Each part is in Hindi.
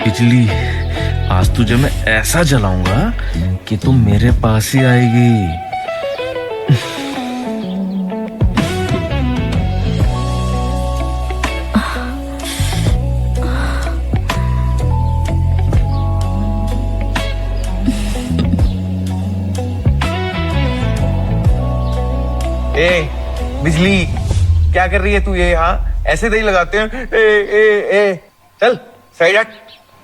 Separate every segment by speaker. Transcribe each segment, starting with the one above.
Speaker 1: बिजली, आज तुझे मैं ऐसा जलाऊंगा कि तुम मेरे पास ही आएगी।
Speaker 2: ए बिजली, क्या कर रही है तू? ये यहाँ ऐसे दही लगाते हैं? ए चल साइड हट,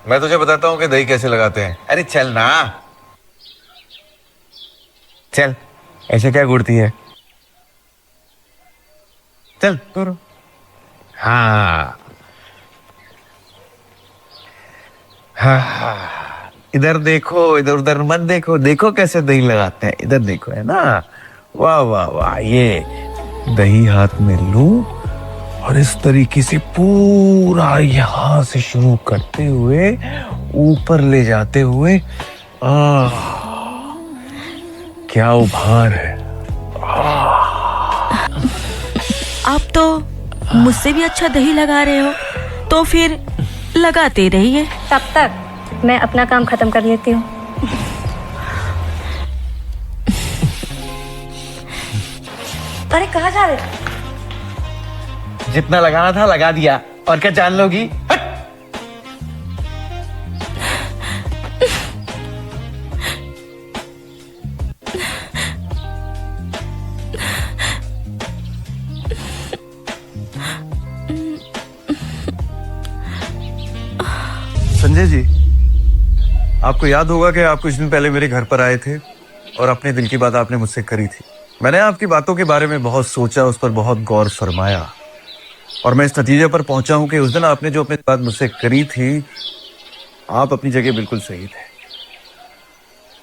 Speaker 2: मैं तुझे बताता हूँ कि दही कैसे लगाते हैं। अरे चल ना, चल। ऐसे क्या घूरती है? चल तोरो। हाँ हाँ, इधर देखो, इधर उधर मत देखो, देखो कैसे दही लगाते हैं, इधर देखो, है ना? वाह वाह वाह। ये दही हाथ में लूं और इस तरीके से पूरा यहां से शुरू करते हुए ऊपर ले जाते हुए, क्या उभार है।
Speaker 3: आप तो मुझसे भी अच्छा दही लगा रहे हो, तो फिर लगाते रहिए।
Speaker 4: तब तक मैं अपना काम खत्म कर लेती हूँ। अरे कहाँ जा रहे?
Speaker 2: जितना लगाना था लगा दिया, और क्या जान लोगी? हट!
Speaker 5: संजय जी, आपको याद होगा कि आप कुछ दिन पहले मेरे घर पर आए थे और अपने दिल की बात आपने मुझसे करी थी। मैंने आपकी बातों के बारे में बहुत सोचा, उस पर बहुत गौर फरमाया और मैं इस नतीजे पर पहुंचा हूं कि उस दिन आपने जो अपनी बात मुझसे करी थी, आप अपनी जगह बिल्कुल सही थे।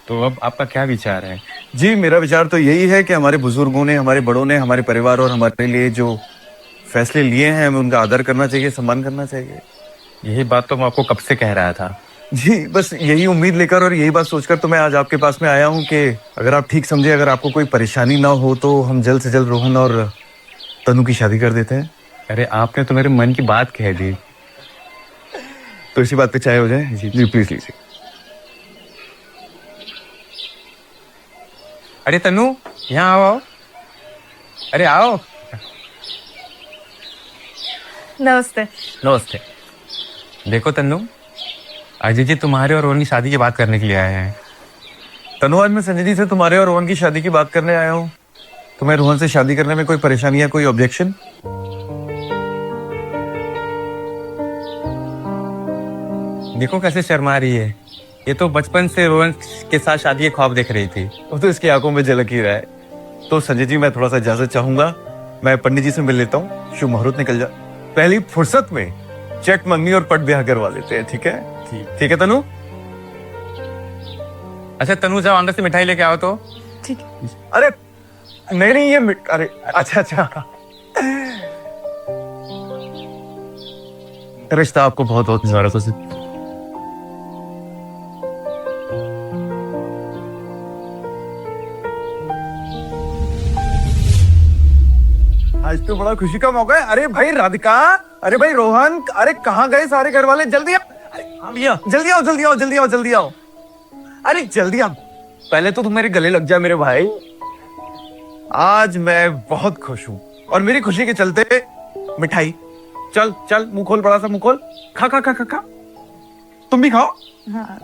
Speaker 2: तो अब आपका क्या विचार है?
Speaker 5: जी, मेरा विचार तो यही है कि हमारे बुजुर्गों ने, हमारे बड़ों ने, हमारे परिवार और हमारे लिए जो फैसले लिए हैं, हमें उनका आदर करना चाहिए, सम्मान करना चाहिए।
Speaker 2: यही बात तो मैं आपको कब से कह रहा था।
Speaker 5: जी, बस यही उम्मीद लेकर और यही बात सोचकर तो मैं आज आपके पास में आया हूं कि अगर आप ठीक समझे, अगर आपको कोई परेशानी ना हो, तो हम जल्द से जल्द रोहन और तनु की शादी कर देते हैं।
Speaker 2: अरे आपने तो मेरे मन की बात कह दी।
Speaker 5: तो इसी बात पे चाय हो जाए। जी प्लीज लीजिए।
Speaker 2: अरे तनु, यहाँ आओ आओ। अरे आओ।
Speaker 4: नमस्ते।
Speaker 2: नमस्ते। देखो तनु, अजय जी तुम्हारे और रोहन की शादी की बात करने के लिए आए हैं।
Speaker 5: तनु, आज मैं संजय जी से तुम्हारे और रोहन की शादी की बात करने आया हूँ। तुम्हें रोहन से शादी करने में कोई परेशानी या कोई ऑब्जेक्शन?
Speaker 2: देखो कैसे शर्मा रही है। ये तो बचपन से रोहन के साथ शादी के ख्वाब देख रही थी।
Speaker 5: वो तो इसकी आंखों में झलक ही रहा है। तो संजय जी, मैं थोड़ा सा इजाजत चाहूंगा, मैं पंडित जी से मिल लेता हूँ, शुभ मुहूर्त निकल जा। पहली फुर्सत में चेक मंगनी और पट ब्याह करवा लेते हैं, ठीक है? ठीक है तनु?
Speaker 2: अच्छा तनु, जाओ अंदर से मिठाई लेके आओ तो।
Speaker 4: ठीक।
Speaker 5: अरे नहीं ये अरे अच्छा। रिश्ता आपको बहुत बहुत मुबारक हो। आज तो बड़ा खुशी का मौका है। अरे भाई राधिका, अरे भाई रोहन, अरे कहाँ गए सारे घर वाले? जल्दी आओ। जल्दी आओ जल्दी आओ जल्दी आओ जल्दी आओ। अरे जल्दी आओ, पहले तो तुम मेरे गले लग जा मेरे भाई। आज मैं बहुत खुश हूँ और मेरी खुशी के चलते मिठाई। चल चल, मुंह खोल, बड़ा सा मुंह खोल, खा खा खा खा खा। तुम भी खाओ।
Speaker 4: हाँ,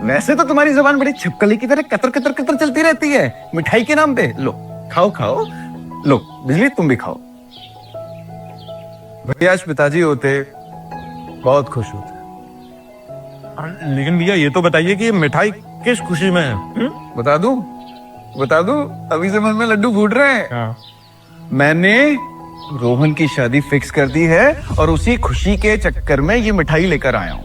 Speaker 5: वैसे तो तुम्हारी जुबान बड़ी छिपकली की तरह कतर कतर कतर चलती रहती है मिठाई के नाम पे। लो खाओ खाओ। लो बिजली, तुम भी खाओ। भैया आज पिताजी होते बहुत खुश होते।
Speaker 1: लेकिन भैया ये तो बताइए कि ये मिठाई किस खुशी में है?
Speaker 5: बता दूं, अभी से मन में लड्डू फूट रहे हैं। मैंने रोहन की शादी फिक्स कर दी है और उसी खुशी के चक्कर में ये मिठाई लेकर आया हूं।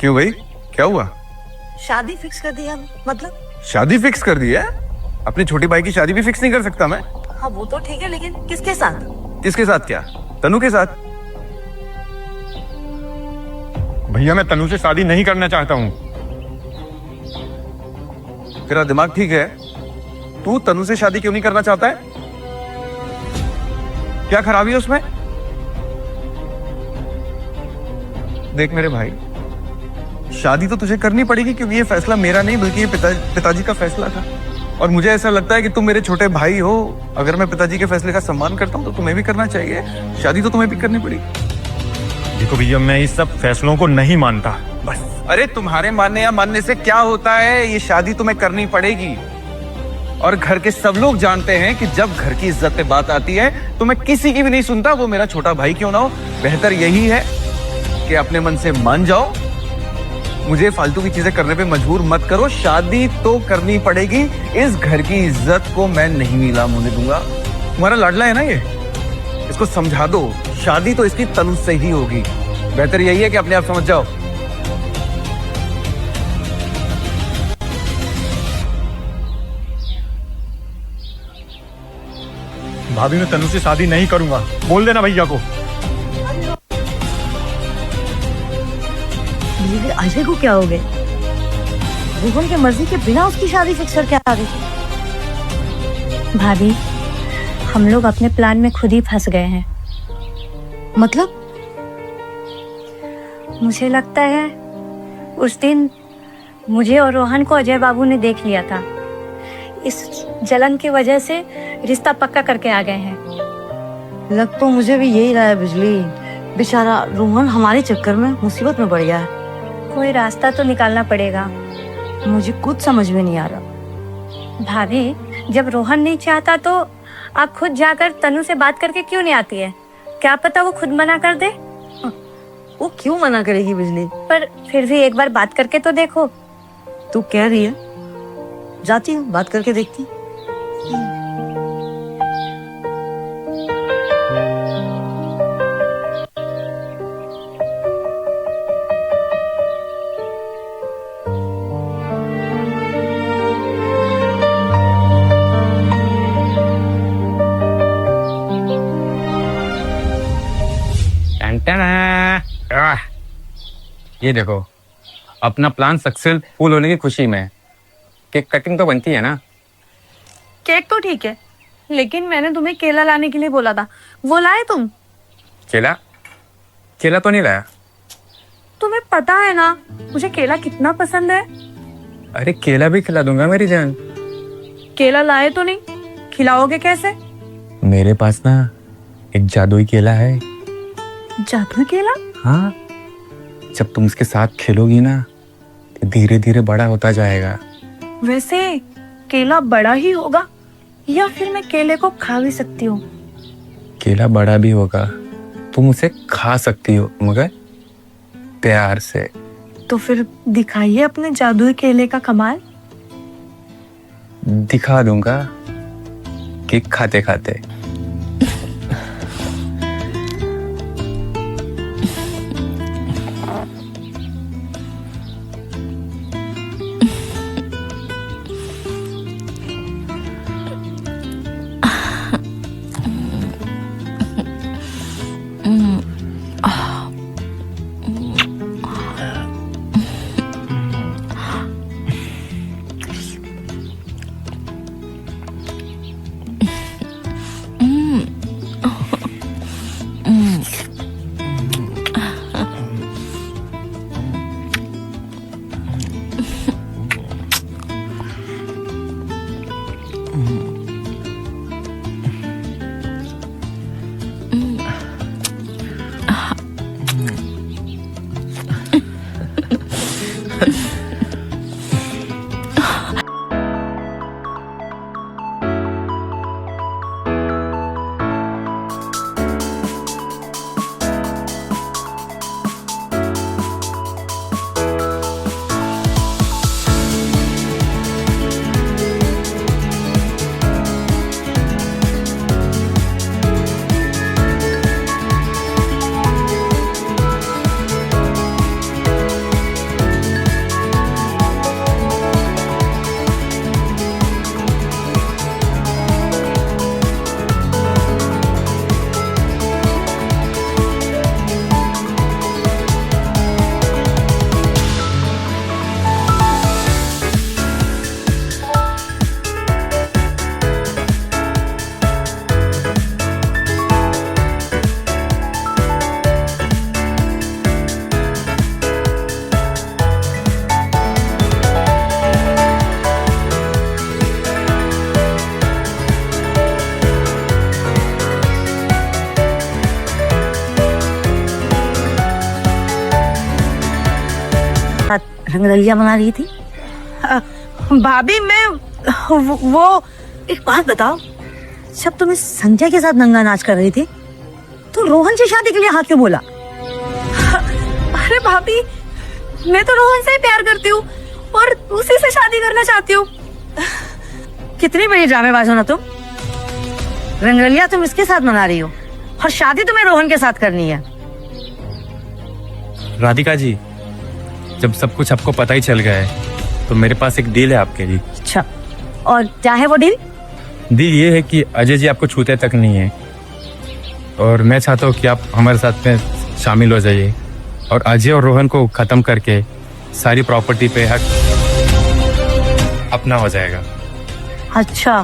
Speaker 5: क्यों भाई, क्या हुआ?
Speaker 4: शादी फिक्स कर दिया मतलब?
Speaker 5: शादी फिक्स कर दी है? अपने छोटे भाई की शादी भी फिक्स नहीं कर सकता मैं?
Speaker 4: हाँ वो तो ठीक है, लेकिन किसके साथ?
Speaker 5: किसके साथ? क्या तनु के साथ?
Speaker 1: भैया मैं तनु से शादी नहीं करना चाहता हूँ।
Speaker 5: तेरा दिमाग ठीक है? तू तनु से शादी क्यों नहीं करना चाहता है? क्या खराबी है उसमें? देख मेरे भाई, शादी तो तुझे करनी पड़ेगी क्योंकि ये फैसला मेरा नहीं बल्कि ये पिताजी का फैसला था। और मुझे ऐसा लगता है कि तुम मेरे छोटे भाई हो, अगर मैं पिताजी के फैसले का सम्मान करता हूँ तो तुम्हें भी करना चाहिए। शादी तो तुम्हें भी करनी पड़ेगी।
Speaker 6: देखो भैया, मैं इस सब फैसलों को नहीं मानता।
Speaker 5: बस, अरे तुम्हारे मानने या मानने से क्या होता है, ये शादी तुम्हें करनी पड़ेगी। और घर के सब लोग जानते हैं कि जब घर की इज्जत पे बात आती है तो मैं किसी की भी नहीं सुनता, वो मेरा छोटा भाई क्यों ना हो। बेहतर यही है कि अपने मन से मान जाओ, मुझे फालतू की चीजें करने पे मजबूर मत करो। शादी तो करनी पड़ेगी, इस घर की इज्जत को मैं नहीं नीलाम होने दूंगा। तुम्हारा लाडला है ना ये, इसको समझा दो, शादी तो इसकी तनु से ही होगी। बेहतर यही है कि अपने आप समझ जाओ।
Speaker 6: भाभी, मैं तनु से शादी नहीं करूंगा, बोल देना भैया को।
Speaker 4: ये अजय को क्या हो गए? रोहन की मर्जी के बिना उसकी शादी फिक्स करके आ गई।
Speaker 7: भाभी, हम लोग अपने प्लान में खुद ही फंस गए हैं।
Speaker 4: मतलब?
Speaker 7: मुझे लगता है उस दिन मुझे और रोहन को अजय बाबू ने देख लिया था। इस जलन की वजह से रिश्ता पक्का करके आ गए हैं।
Speaker 4: लग तो मुझे भी यही रहा है बिजली। बेचारा रोहन हमारे चक्कर में मुसीबत में पड़ गया है।
Speaker 7: कोई रास्ता तो निकालना पड़ेगा।
Speaker 4: मुझे कुछ समझ में नहीं आ रहा।
Speaker 7: भाभी, जब रोहन नहीं चाहता तो आप खुद जाकर तनु से बात करके क्यों नहीं आती है? क्या पता वो खुद मना कर दे।
Speaker 4: वो क्यों मना करेगी बिजली?
Speaker 7: पर फिर भी एक बार बात करके तो देखो।
Speaker 4: तू कह रही है, जाती हूँ बात करके देखती।
Speaker 8: ये देखो, अपना प्लान सक्सेसफुल होने की खुशी में केक कटिंग तो बनती है ना।
Speaker 3: केक तो ठीक है, लेकिन मैंने तुम्हें केला लाने के लिए बोला था, वो लाए तुम?
Speaker 8: केला? केला तो नहीं लाया।
Speaker 3: तुम्हें पता है ना मुझे केला कितना पसंद है।
Speaker 8: अरे केला भी खिला दूंगा मेरी जान।
Speaker 3: केला लाए तो नहीं, खिलाओगे कैसे?
Speaker 8: मेरे पास ना एक जादुई केला है।
Speaker 3: जादुई केला?
Speaker 8: हाँ, जब तुम उसके साथ खेलोगी ना तो धीरे धीरे बड़ा होता जाएगा।
Speaker 3: वैसे केला बड़ा ही होगा या फिर मैं केले को खा भी सकती हूँ?
Speaker 8: केला बड़ा भी होगा, तुम उसे खा सकती हो मगर प्यार से।
Speaker 3: तो फिर दिखाइए अपने जादुई केले का कमाल।
Speaker 8: दिखा दूंगा केक खाते खाते।
Speaker 4: रंगरलिया मना रही थी?
Speaker 3: भाभी मैं वो
Speaker 4: एक बात बताओ, जब तुम इस संजय के साथ नंगा नाच कर रही थी तो रोहन से शादी के लिए हाँ क्यों बोला?
Speaker 3: अरे भाभी, मैं तो रोहन से ही प्यार करती हूँ और उसी से शादी करना चाहती हूँ।
Speaker 4: कितनी बड़ी ड्रामेबाज हो ना तुम। रंगरलिया तुम इसके साथ मना रही हो और शादी तुम्हें रोहन के साथ करनी है।
Speaker 8: राधिका जी, जब सब कुछ आपको पता ही चल गया है तो मेरे पास एक डील है आपके लिए।
Speaker 4: अच्छा, और क्या है वो डील?
Speaker 8: डील ये है कि अजय जी आपको छूते तक नहीं है और मैं चाहता हूँ कि आप हमारे साथ में शामिल हो जाइए और अजय और रोहन को खत्म करके सारी प्रॉपर्टी पे हक अपना हो जाएगा।
Speaker 4: अच्छा,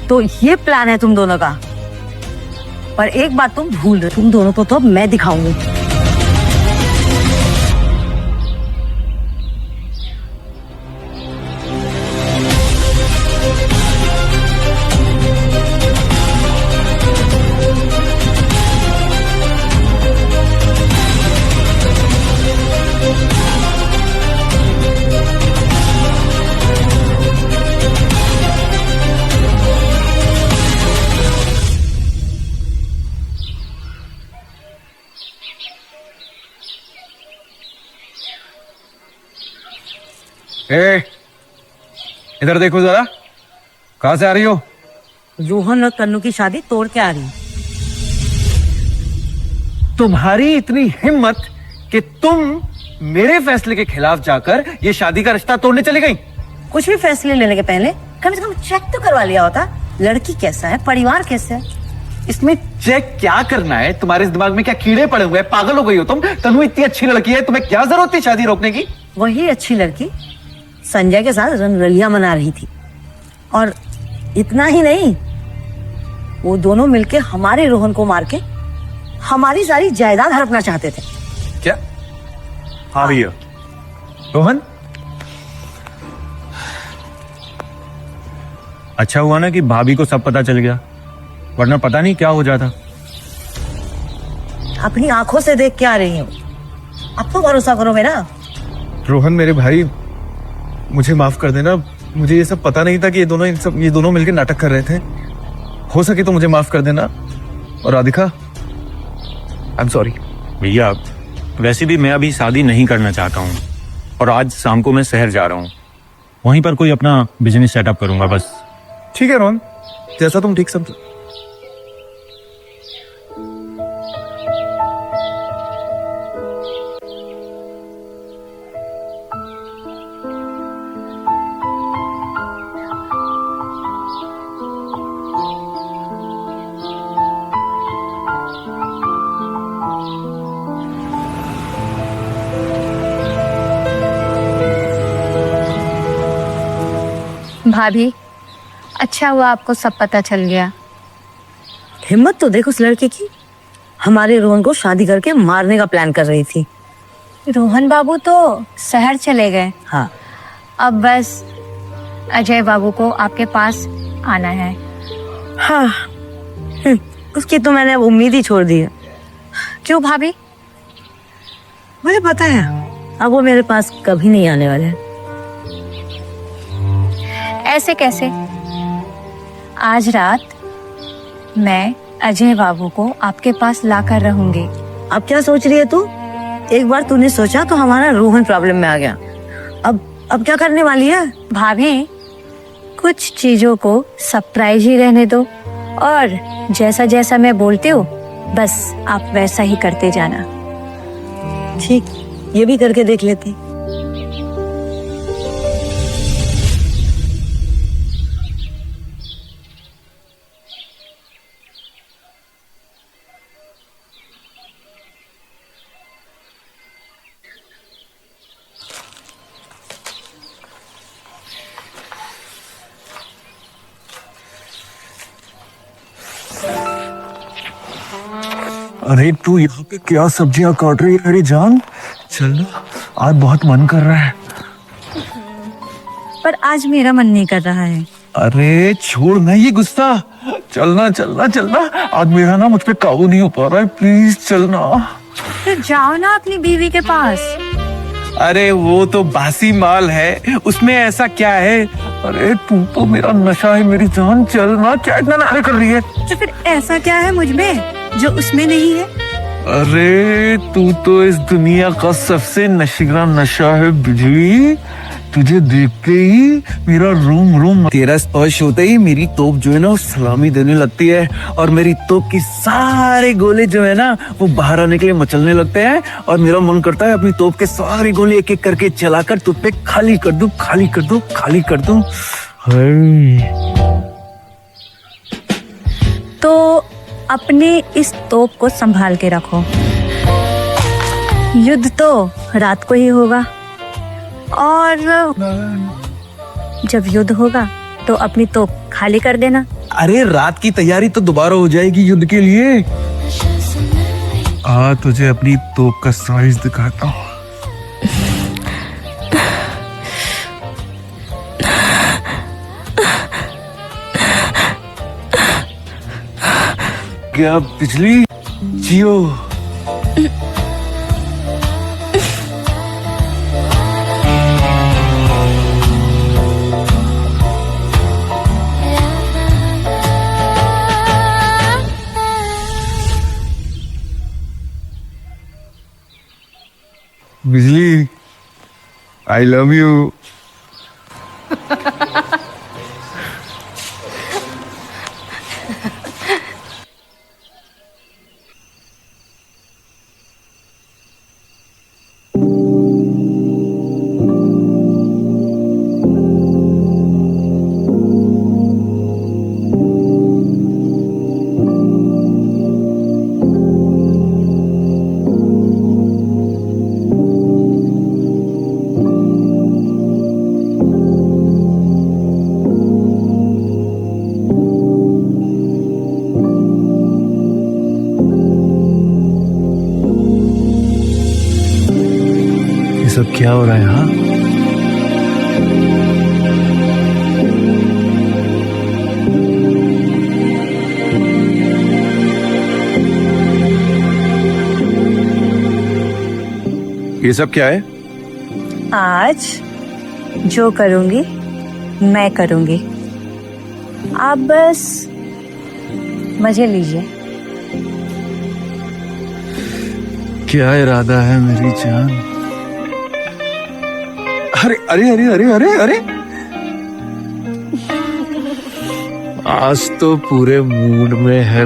Speaker 4: तो ये प्लान है तुम दोनों का। पर एक बात तुम भूल रहे, तुम दोनों को तो अब मैं दिखाऊंगी।
Speaker 5: ए, इधर देखो जरा, कहां से आ रही हो?
Speaker 4: रोहन और तन्नू की शादी तोड़ के आ रही है।
Speaker 5: तुम्हारी इतनी हिम्मत कि तुम मेरे फैसले के खिलाफ जाकर ये शादी का रिश्ता तोड़ने चली गई।
Speaker 4: कुछ भी फैसले लेने के पहले कम से कम चेक तो करवा लिया होता। लड़की कैसा है, परिवार कैसा है।
Speaker 5: इसमें चेक क्या करना है? तुम्हारे इस दिमाग में क्या कीड़े पड़े हुए हैं? पागल हो गई हो तुम? तनु इतनी अच्छी लड़की है, तुम्हें क्या जरूरत थी शादी रोकने की?
Speaker 4: वही अच्छी लड़की संजय के साथ रंगरलिया मना रही थी। और इतना ही नहीं, वो दोनों मिलके हमारे रोहन को मार के हमारी सारी जायदाद हड़पना चाहते थे।
Speaker 5: क्या? हाँ भैया। रोहन,
Speaker 6: अच्छा हुआ ना कि भाभी को सब पता चल गया, वरना पता नहीं क्या हो जाता।
Speaker 4: अपनी आंखों से देख के आ रही हूँ, अब तो भरोसा करो मेरा।
Speaker 2: रोहन मेरे भाई, मुझे माफ कर देना। मुझे ये सब पता नहीं था कि ये दोनों मिलकर नाटक कर रहे थे। हो सके तो मुझे माफ कर देना। और राधिका, आई एम सॉरी।
Speaker 6: भैया, वैसे भी मैं अभी शादी नहीं करना चाहता हूँ और आज शाम को मैं शहर जा रहा हूँ, वहीं पर कोई अपना बिजनेस सेटअप करूंगा बस।
Speaker 2: ठीक है रोहन, जैसा तुम ठीक समझो।
Speaker 7: भाभी, अच्छा हुआ आपको सब पता चल गया।
Speaker 4: हिम्मत तो देख उस लड़के की, हमारे रोहन को शादी करके मारने का प्लान कर रही थी।
Speaker 7: रोहन बाबू तो शहर चले गए,
Speaker 4: हाँ,
Speaker 7: अब बस अजय बाबू को आपके पास आना है।
Speaker 4: हाँ, उसकी तो मैंने अब उम्मीद ही छोड़ दी है।
Speaker 7: क्यों भाभी?
Speaker 4: मुझे पता है अब वो मेरे पास कभी नहीं आने वाले हैं।
Speaker 7: ऐसे कैसे? आज रात मैं अजय बाबू को आपके पास लाकर रहूंगी।
Speaker 4: अब क्या सोच रही है तू? एक बार तूने सोचा तो हमारा रोहन प्रॉब्लम में आ गया। अब क्या करने वाली है?
Speaker 7: भाभी, कुछ चीजों को सरप्राइज ही रहने दो और जैसा जैसा मैं बोलती हूँ बस आप वैसा ही करते जाना।
Speaker 4: ठीक, ये भी करके देख लेते।
Speaker 2: अरे तू यहाँ पे क्या सब्जियां काट रही है मेरी जान? चल ना, आज बहुत मन कर रहा है।
Speaker 7: पर आज मेरा मन नहीं कर रहा है।
Speaker 2: अरे छोड़ ना ये गुस्सा, चलना चलना चलना। आज मेरा ना मुझ पे काबू नहीं हो पा रहा है, प्लीज चलना।
Speaker 7: तो जाओ ना अपनी बीवी के पास।
Speaker 2: अरे वो तो बासी माल है, उसमें ऐसा क्या है? अरे तू तो मेरा नशा है मेरी जान, चल ना, क्या इतना नखरे कर रही है?
Speaker 7: तो फिर ऐसा क्या है मुझ में जो उसमें नहीं है?
Speaker 2: अरे तू तो इस दुनिया का सबसे नशीला नशा है बिजली। तुझे देखते ही मेरा रूम रूम, तेरा स्पर्श होते ही मेरी तोप जो है ना वो सलामी देने लगती है, और मेरी तोप की सारे गोले जो है ना वो बाहर आने के लिए मचलने लगते हैं, और मेरा मन करता है अपनी तोप के सारे गोले एक एक करके चलाकर तुझ पे खाली कर दूं, खाली कर दूं, खाली कर दूं।
Speaker 7: तो अपने इस तोप को संभाल के रखो, युद्ध तो रात को ही होगा, और जब युद्ध होगा तो अपनी तोप खाली कर देना।
Speaker 2: अरे रात की तैयारी तो दोबारा हो जाएगी युद्ध के लिए। आ तुझे अपनी तोप का साइज दिखाता हूँ। क्या बिजली, जियो। बिजली, आई लव यू। सब क्या हो रहा है? हाँ,
Speaker 8: ये सब क्या है?
Speaker 7: आज जो करूंगी मैं करूंगी, आप बस मजे लीजिए।
Speaker 2: क्या इरादा है मेरी जान? अरे अरे अरे अरे अरे अरे, आज तो पूरे मूड में है।